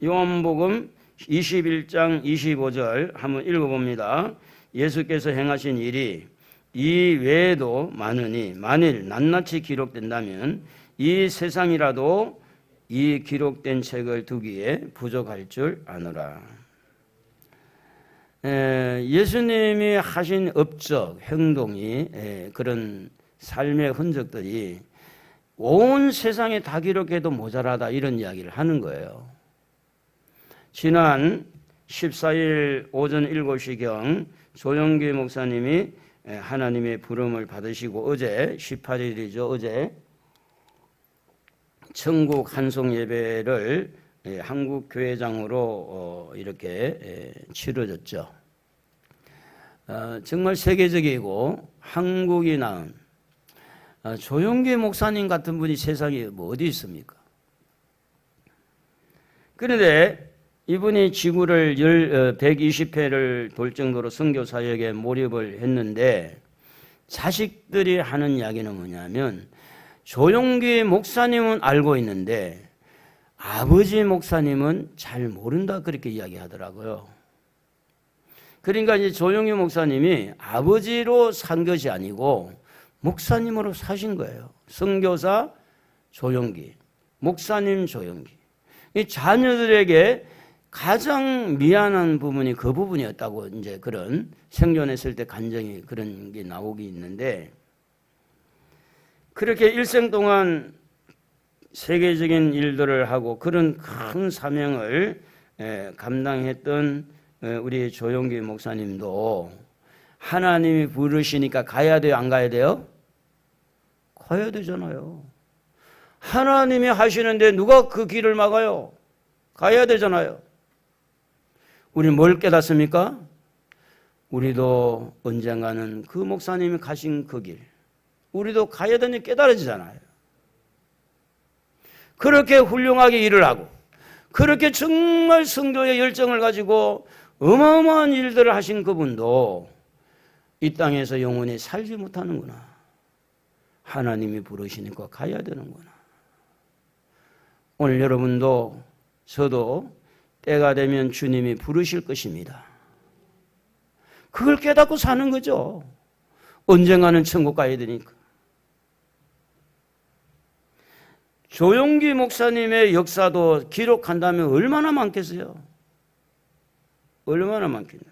[SPEAKER 1] 요한복음 21장 25절 한번 읽어봅니다. 예수께서 행하신 일이 이 외에도 많으니 만일 낱낱이 기록된다면 이 세상이라도 이 기록된 책을 두기에 부족할 줄 아노라. 예수님이 하신 업적, 행동이 그런 삶의 흔적들이 온 세상에 다 기록해도 모자라다 이런 이야기를 하는 거예요. 지난 14일 오전 7시경 조영기 목사님이 하나님의 부름을 받으시고 어제 18일이죠. 어제 천국 한송 예배를 한국 교회장으로 이렇게 치러졌죠. 정말 세계적이고 한국이 낳은 조영기 목사님 같은 분이 세상에 뭐 어디 있습니까? 그런데 이분이 지구를 120회를 돌 정도로 선교 사역에 몰입을 했는데 자식들이 하는 이야기는 뭐냐면 조영기 목사님은 알고 있는데 아버지 목사님은 잘 모른다 그렇게 이야기하더라고요. 그러니까 이제 조영기 목사님이 아버지로 산 것이 아니고 목사님으로 사신 거예요. 선교사 조영기, 목사님 조영기. 이 자녀들에게 가장 미안한 부분이 그 부분이었다고 이제 그런 생존했을 때 간증이 그런 게 나오기 있는데 그렇게 일생 동안 세계적인 일들을 하고 그런 큰 사명을 감당했던 우리 조영기 목사님도 하나님이 부르시니까 가야 돼요? 안 가야 돼요? 가야 되잖아요. 하나님이 하시는데 누가 그 길을 막아요? 가야 되잖아요. 우리 뭘 깨닫습니까? 우리도 언젠가는 그 목사님이 가신 그 길, 우리도 가야 되는 게 깨달아지잖아요. 그렇게 훌륭하게 일을 하고 그렇게 정말 성도의 열정을 가지고 어마어마한 일들을 하신 그분도 이 땅에서 영원히 살지 못하는구나. 하나님이 부르시니까 가야 되는구나. 오늘 여러분도 저도 때가 되면 주님이 부르실 것입니다. 그걸 깨닫고 사는 거죠. 언젠가는 천국 가야 되니까. 조용기 목사님의 역사도 기록한다면 얼마나 많겠어요? 얼마나 많겠냐.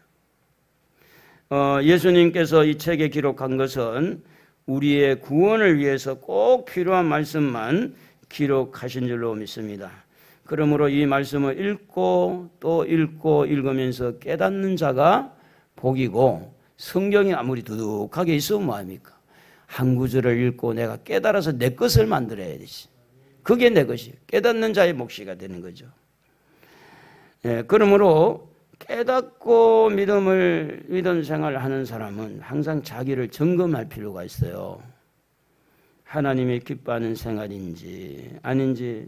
[SPEAKER 1] 예수님께서 이 책에 기록한 것은 우리의 구원을 위해서 꼭 필요한 말씀만 기록하신 줄로 믿습니다. 그러므로 이 말씀을 읽고 또 읽고 읽으면서 깨닫는 자가 복이고, 성경이 아무리 두둑하게 있으면 뭐합니까? 한 구절을 읽고 내가 깨달아서 내 것을 만들어야 되지. 그게 내 것이에요. 깨닫는 자의 몫이가 되는 거죠. 그러므로 깨닫고 믿음 생활을 하는 사람은 항상 자기를 점검할 필요가 있어요. 하나님이 기뻐하는 생활인지 아닌지.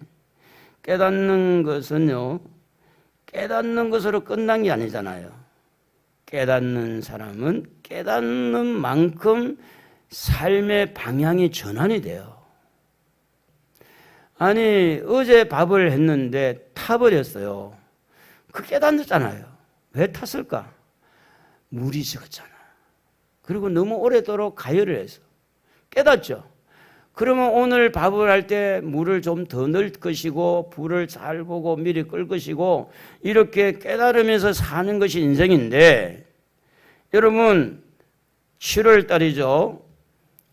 [SPEAKER 1] 깨닫는 것은요, 깨닫는 것으로 끝난 게 아니잖아요. 깨닫는 사람은 깨닫는 만큼 삶의 방향이 전환이 돼요. 아니, 어제 밥을 했는데 타버렸어요. 그 깨닫잖아요. 왜 탔을까? 물이 적었잖아. 그리고 너무 오래도록 가열을 해서. 깨닫죠? 그러면 오늘 밥을 할 때 물을 좀 더 넣을 것이고, 불을 잘 보고 미리 끌 것이고, 이렇게 깨달으면서 사는 것이 인생인데, 여러분, 7월 달이죠.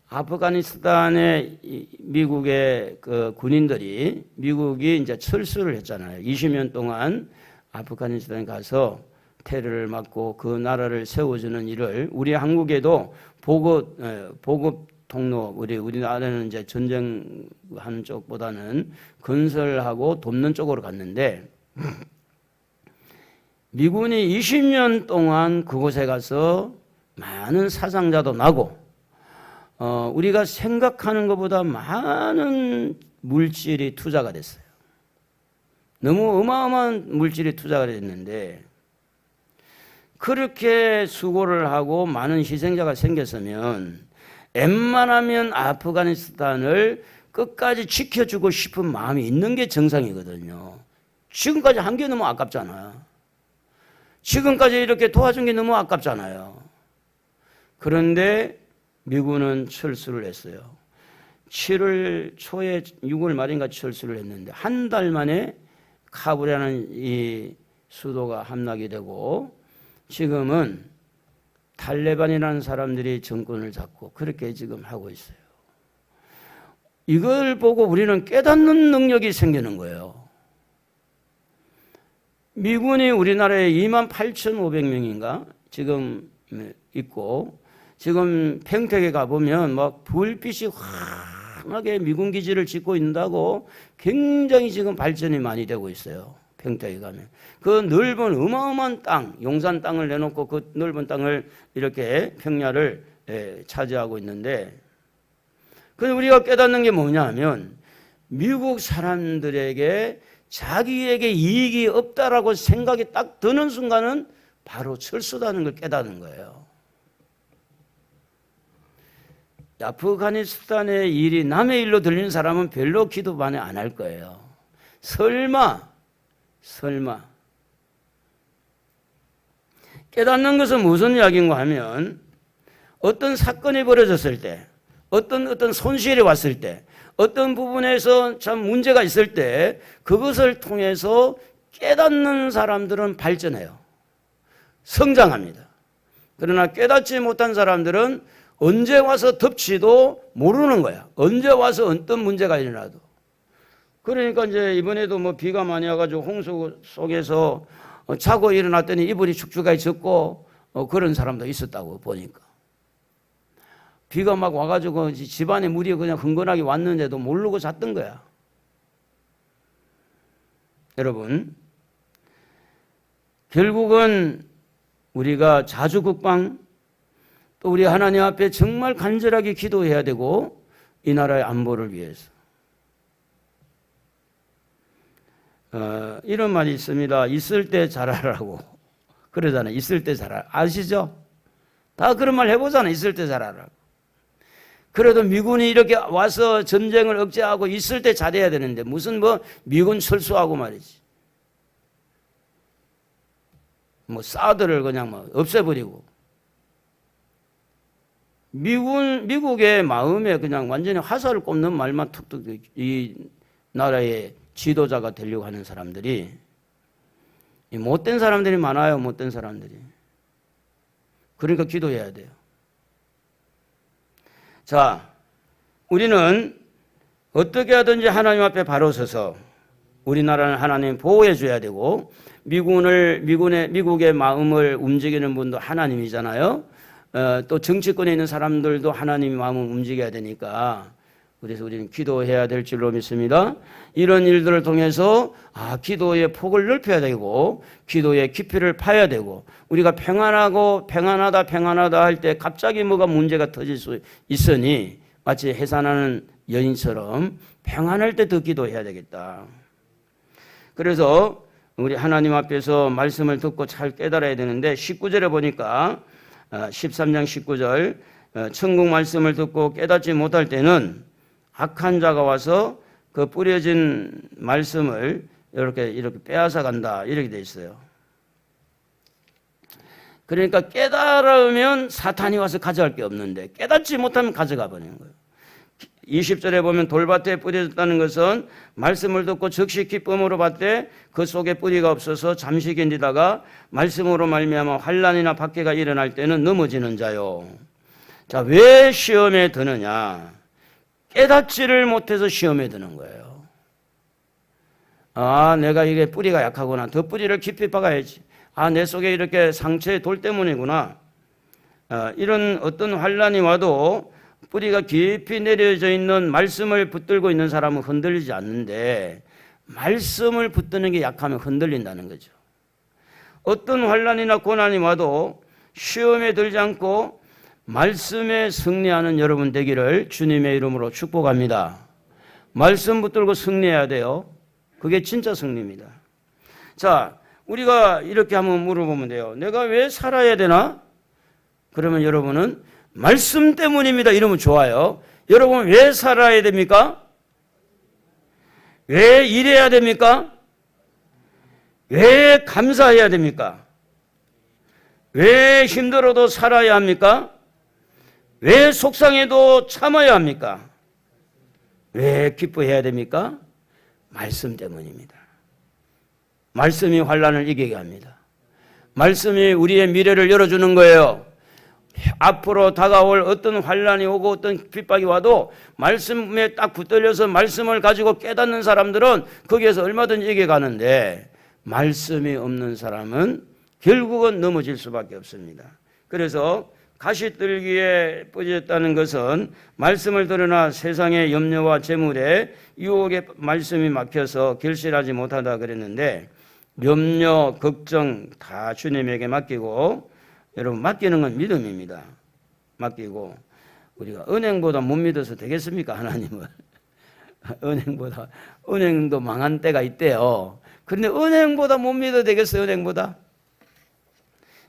[SPEAKER 1] 아프가니스탄의 미국의 그 군인들이, 미국이 이제 철수를 했잖아요. 20년 동안 아프가니스탄에 가서 테러를 막고 그 나라를 세워주는 일을, 우리 한국에도 보급 통로, 우리나라는 이제 전쟁하는 쪽보다는 건설하고 돕는 쪽으로 갔는데, 미군이 20년 동안 그곳에 가서 많은 사상자도 나고, 우리가 생각하는 것보다 많은 물질이 투자가 됐어요. 너무 어마어마한 물질이 투자가 됐는데, 그렇게 수고를 하고 많은 희생자가 생겼으면 웬만하면 아프가니스탄을 끝까지 지켜주고 싶은 마음이 있는 게 정상이거든요. 지금까지 한 게 너무 아깝잖아요. 지금까지 이렇게 도와준 게 너무 아깝잖아요. 그런데 미군은 철수를 했어요. 7월 초에 6월 말인가 철수를 했는데 한 달 만에 카불이라는 이 수도가 함락이 되고, 지금은 탈레반이라는 사람들이 정권을 잡고 그렇게 지금 하고 있어요. 이걸 보고 우리는 깨닫는 능력이 생기는 거예요. 미군이 우리나라에 28,500명인가 지금 있고, 지금 평택에 가보면 막 불빛이 환하게 미군 기지를 짓고 있다고 굉장히 지금 발전이 많이 되고 있어요. 평택에 가면 그 넓은 어마어마한 땅, 용산 땅을 내놓고 그 넓은 땅을 이렇게 평야를 차지하고 있는데, 그래서 우리가 깨닫는 게 뭐냐 하면, 미국 사람들에게 자기에게 이익이 없다라고 생각이 딱 드는 순간은 바로 철수다는 걸 깨닫는 거예요. 아프가니스탄의 일이 남의 일로 들리는 사람은 별로 기도 많이 안 할 거예요. 설마 깨닫는 것은 무슨 이야기인가 하면, 어떤 사건이 벌어졌을 때, 어떤 손실이 왔을 때, 어떤 부분에서 참 문제가 있을 때 그것을 통해서 깨닫는 사람들은 발전해요. 성장합니다. 그러나 깨닫지 못한 사람들은 언제 와서 덮치도 모르는 거야. 언제 와서 어떤 문제가 일어나도. 그러니까 이제 이번에도 뭐 비가 많이 와가지고 홍수 속에서 자고 일어났더니 이불이 축축하게 젖고 그런 사람도 있었다고 보니까. 비가 막 와가지고 집안에 물이 그냥 흥건하게 왔는데도 모르고 잤던 거야. 여러분, 결국은 우리가 자주국방, 또 우리 하나님 앞에 정말 간절하게 기도해야 되고, 이 나라의 안보를 위해서. 이런 말이 있습니다. 있을 때 잘하라고 그러잖아요. 있을 때 잘하라. 아시죠? 다 그런 말 해보잖아요. 있을 때 잘하라고. 그래도 미군이 이렇게 와서 전쟁을 억제하고 있을 때 잘해야 되는데 무슨 뭐 미군 철수하고 말이지. 뭐 사드를 그냥 뭐 없애버리고. 미국의 마음에 그냥 완전히 화살을 꼽는 말만 툭툭 이 나라의 지도자가 되려고 하는 사람들이 못된 사람들이 많아요. 못된 사람들이. 그러니까 기도해야 돼요. 자, 우리는 어떻게 하든지 하나님 앞에 바로 서서 우리나라는 하나님 보호해 줘야 되고 미국의 마음을 움직이는 분도 하나님이잖아요. 또 정치권에 있는 사람들도 하나님의 마음을 움직여야 되니까 그래서 우리는 기도해야 될 줄로 믿습니다. 이런 일들을 통해서 기도의 폭을 넓혀야 되고 기도의 깊이를 파야 되고 우리가 평안하다 할 때 갑자기 뭐가 문제가 터질 수 있으니 마치 해산하는 여인처럼 평안할 때 더 기도해야 되겠다. 그래서 우리 하나님 앞에서 말씀을 듣고 잘 깨달아야 되는데 19절에 보니까 13장 19절 천국 말씀을 듣고 깨닫지 못할 때는 악한 자가 와서 그 뿌려진 말씀을 이렇게 빼앗아 간다 이렇게 돼 있어요. 그러니까 깨달으면 사탄이 와서 가져갈 게 없는데 깨닫지 못하면 가져가 버리는 거예요. 20절에 보면 돌밭에 뿌려졌다는 것은 말씀을 듣고 즉시 기쁨으로 받되 그 속에 뿌리가 없어서 잠시 견디다가 말씀으로 말미암아 환난이나 박해가 일어날 때는 넘어지는 자요. 자, 왜 시험에 드느냐? 깨닫지를 못해서 시험에 드는 거예요. 내가 이게 뿌리가 약하구나. 더 뿌리를 깊이 박아야지. 내 속에 이렇게 상처의 돌 때문이구나. 이런 어떤 환난이 와도 뿌리가 깊이 내려져 있는 말씀을 붙들고 있는 사람은 흔들리지 않는데 말씀을 붙드는 게 약하면 흔들린다는 거죠. 어떤 환난이나 고난이 와도 시험에 들지 않고 말씀에 승리하는 여러분 되기를 주님의 이름으로 축복합니다. 말씀 붙들고 승리해야 돼요. 그게 진짜 승리입니다. 자, 우리가 이렇게 한번 물어보면 돼요. 내가 왜 살아야 되나? 그러면 여러분은 말씀 때문입니다. 이러면 좋아요. 여러분 왜 살아야 됩니까? 왜 일해야 됩니까? 왜 감사해야 됩니까? 왜 힘들어도 살아야 합니까? 왜 속상해도 참아야 합니까? 왜 기뻐해야 됩니까? 말씀 때문입니다. 말씀이 환난을 이기게 합니다. 말씀이 우리의 미래를 열어주는 거예요. 앞으로 다가올 어떤 환난이 오고 어떤 핍박이 와도 말씀에 딱 붙들려서 말씀을 가지고 깨닫는 사람들은 거기에서 얼마든지 이겨가는데 말씀이 없는 사람은 결국은 넘어질 수밖에 없습니다. 그래서 가시떨기에 뿌려졌다는 것은 말씀을 들으나 세상의 염려와 재물에 유혹의 말씀이 막혀서 결실하지 못하다 그랬는데 염려, 걱정 다 주님에게 맡기고 여러분 맡기는 건 믿음입니다. 맡기고 우리가 은행보다 못 믿어서 되겠습니까? 하나님을. 은행도 망한 때가 있대요. 그런데 은행보다 못 믿어도 되겠어요? 은행보다?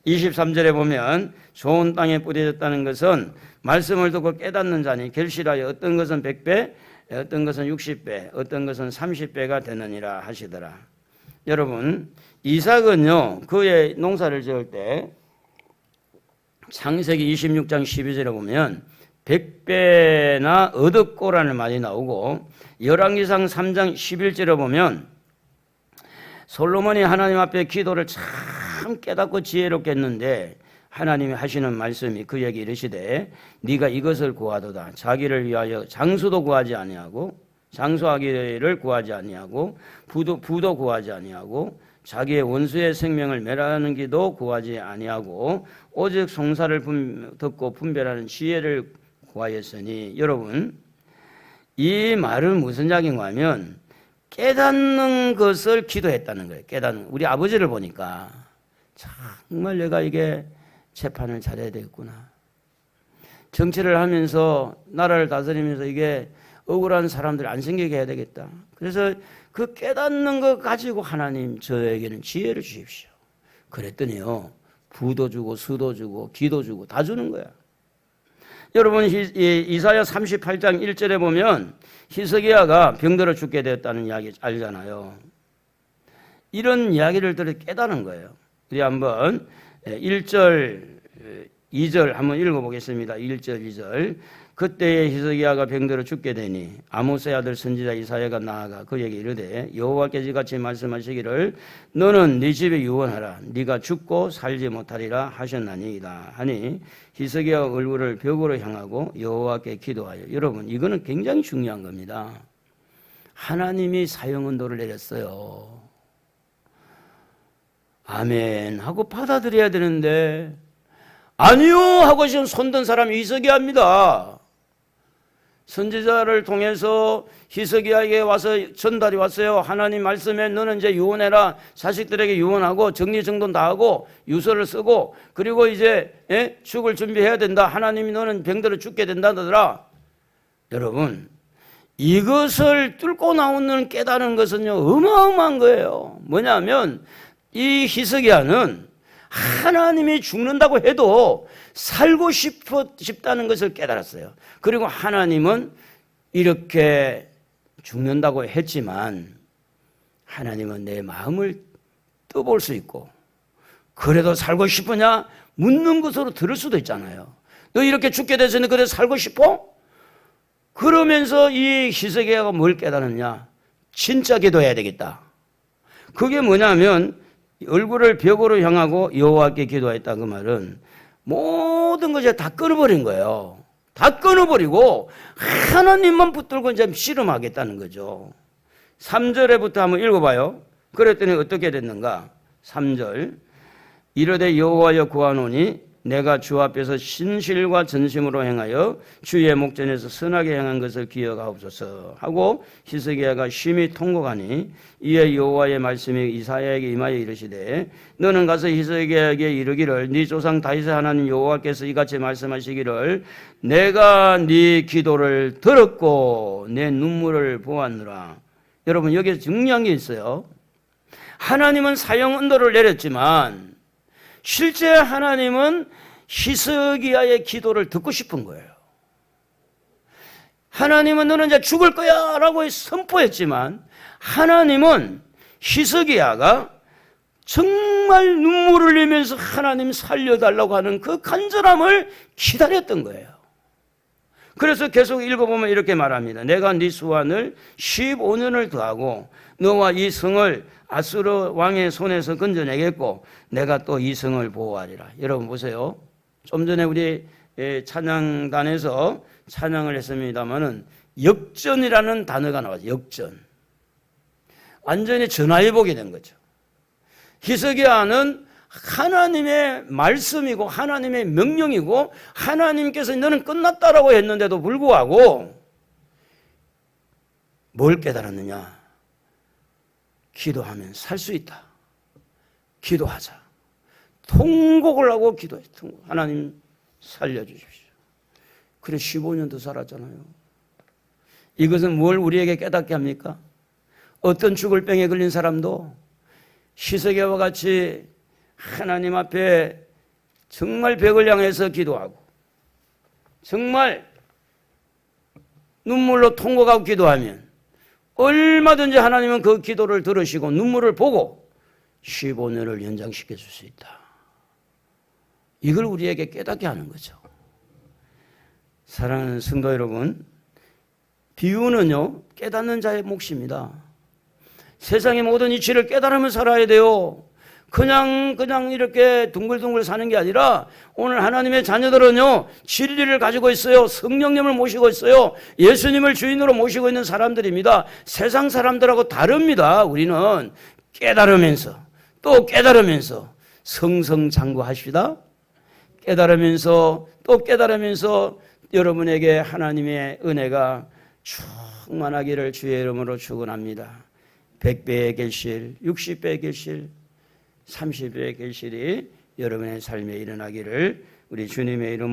[SPEAKER 1] 23절에 보면 좋은 땅에 뿌려졌다는 것은 말씀을 듣고 깨닫는 자니 결실하여 어떤 것은 100배, 어떤 것은 60배, 어떤 것은 30배가 되느니라 하시더라. 여러분 이삭은요 그의 농사를 지을 때 창세기 26장 12절에 보면 100배나 얻었고라는 말이 나오고 열왕기상 3장 11절에 보면 솔로몬이 하나님 앞에 기도를 참 깨닫고 지혜롭게 했는데 하나님이 하시는 말씀이 그에게 이르시되 네가 이것을 구하도다. 자기를 위하여 장수도 구하지 아니하고 장수하기를 구하지 아니하고 부도 구하지 아니하고 자기의 원수의 생명을 멸하는 기도 구하지 아니하고 오직 송사를 듣고 분별하는 지혜를 구하였으니 여러분 이 말은 무슨 이야기인가 하면 깨닫는 것을 기도했다는 거예요. 깨닫는 우리 아버지를 보니까 정말 내가 이게 재판을 잘해야 되겠구나. 정치를 하면서 나라를 다스리면서 이게 억울한 사람들 안 생기게 해야 되겠다. 그래서 그 깨닫는 것 가지고 하나님 저에게는 지혜를 주십시오. 그랬더니요 부도 주고 수도 주고 기도 주고 다 주는 거야. 여러분 이사야 38장 1절에 보면 히스기야가 병들어 죽게 되었다는 이야기 알잖아요. 이런 이야기를 들어 깨닫는 거예요. 우리 한번 1절 2절 한번 읽어보겠습니다. 1절 2절. 그때에 히스기야가 병들어 죽게 되니 아모스의 아들 선지자 이사야가 나아가 그에게 이르되 여호와께서 이같이 말씀하시기를 너는 네 집에 유언하라 네가 죽고 살지 못하리라 하셨나니이다 하니 히스기야 얼굴을 벽으로 향하고 여호와께 기도하여. 여러분 이거는 굉장히 중요한 겁니다. 하나님이 사형언도를 내렸어요. 아멘 하고 받아들여야 되는데 아니요 하고 지금 손든 사람이 히스기야입니다. 선지자를 통해서 히스기야에게 와서 전달이 왔어요. 하나님 말씀에 너는 이제 유언해라. 자식들에게 유언하고 정리정돈 다 하고 유서를 쓰고 그리고 이제 죽을 준비해야 된다. 하나님이 너는 병들어 죽게 된다더라. 여러분 이것을 뚫고 나오는 깨달은 것은요 어마어마한 거예요. 뭐냐면 이 히스기야는 하나님이 죽는다고 해도 살고 싶다는 것을 깨달았어요. 그리고 하나님은 이렇게 죽는다고 했지만 하나님은 내 마음을 떠볼 수 있고 그래도 살고 싶으냐 묻는 것으로 들을 수도 있잖아요. 너 이렇게 죽게 됐으니 그래 살고 싶어? 그러면서 이 히스기야가 뭘 깨달았냐? 진짜 기도해야 되겠다. 그게 뭐냐면 얼굴을 벽으로 향하고 여호와께 기도했다. 그 말은 모든 것을 다 끊어버린 거예요. 다 끊어버리고 하나님만 붙들고 이제 씨름하겠다는 거죠. 3절에부터 한번 읽어봐요. 그랬더니 어떻게 됐는가? 3절 이르되 여호와여 구하노니 내가 주 앞에서 신실과 전심으로 행하여 주의 목전에서 선하게 행한 것을 기억하옵소서 하고 히스기야가 심히 통곡하니 이에 여호와의 말씀이 이사야에게 임하여 이르시되 너는 가서 히스기야에게 이르기를 네 조상 다윗의 하나님 여호와께서 이같이 말씀하시기를 내가 네 기도를 들었고 내 눈물을 보았노라. 여러분 여기서 중요한 게 있어요. 하나님은 사형 언도를 내렸지만 실제 하나님은 히스기야의 기도를 듣고 싶은 거예요. 하나님은 너는 이제 죽을 거야 라고 선포했지만 하나님은 히스기야가 정말 눈물을 흘리면서 하나님 살려달라고 하는 그 간절함을 기다렸던 거예요. 그래서 계속 읽어보면 이렇게 말합니다. 내가 네 수완을 15년을 더하고 너와 이 성을 아수르 왕의 손에서 건져내겠고 내가 또 이 성을 보호하리라. 여러분 보세요. 좀 전에 우리 찬양단에서 찬양을 했습니다마는 역전이라는 단어가 나와요. 역전. 완전히 전화위복이 된 거죠. 히스기야는 하나님의 말씀이고 하나님의 명령이고 하나님께서 너는 끝났다라고 했는데도 불구하고 뭘 깨달았느냐? 기도하면 살 수 있다. 기도하자. 통곡을 하고 기도해. 하나님 살려주십시오. 그래 15년 더 살았잖아요. 이것은 뭘 우리에게 깨닫게 합니까? 어떤 죽을 병에 걸린 사람도 히스기야와 같이 하나님 앞에 정말 벽을 향해서 기도하고 정말 눈물로 통곡하고 기도하면 얼마든지 하나님은 그 기도를 들으시고 눈물을 보고 15년을 연장시켜 줄 수 있다. 이걸 우리에게 깨닫게 하는 거죠. 사랑하는 성도 여러분, 비유는요 깨닫는 자의 몫입니다. 세상의 모든 이치를 깨달으며 살아야 돼요. 그냥 이렇게 둥글둥글 사는 게 아니라 오늘 하나님의 자녀들은요 진리를 가지고 있어요. 성령님을 모시고 있어요. 예수님을 주인으로 모시고 있는 사람들입니다. 세상 사람들하고 다릅니다. 우리는 깨달으면서 또 깨달으면서 성성장구하시다. 깨달으면서 또 깨달으면서 여러분에게 하나님의 은혜가 충만하기를 주의 이름으로 축원합니다. 100배의 결실, 60배의 결실, 30배의 결실이 여러분의 삶에 일어나기를 우리 주님의 이름으로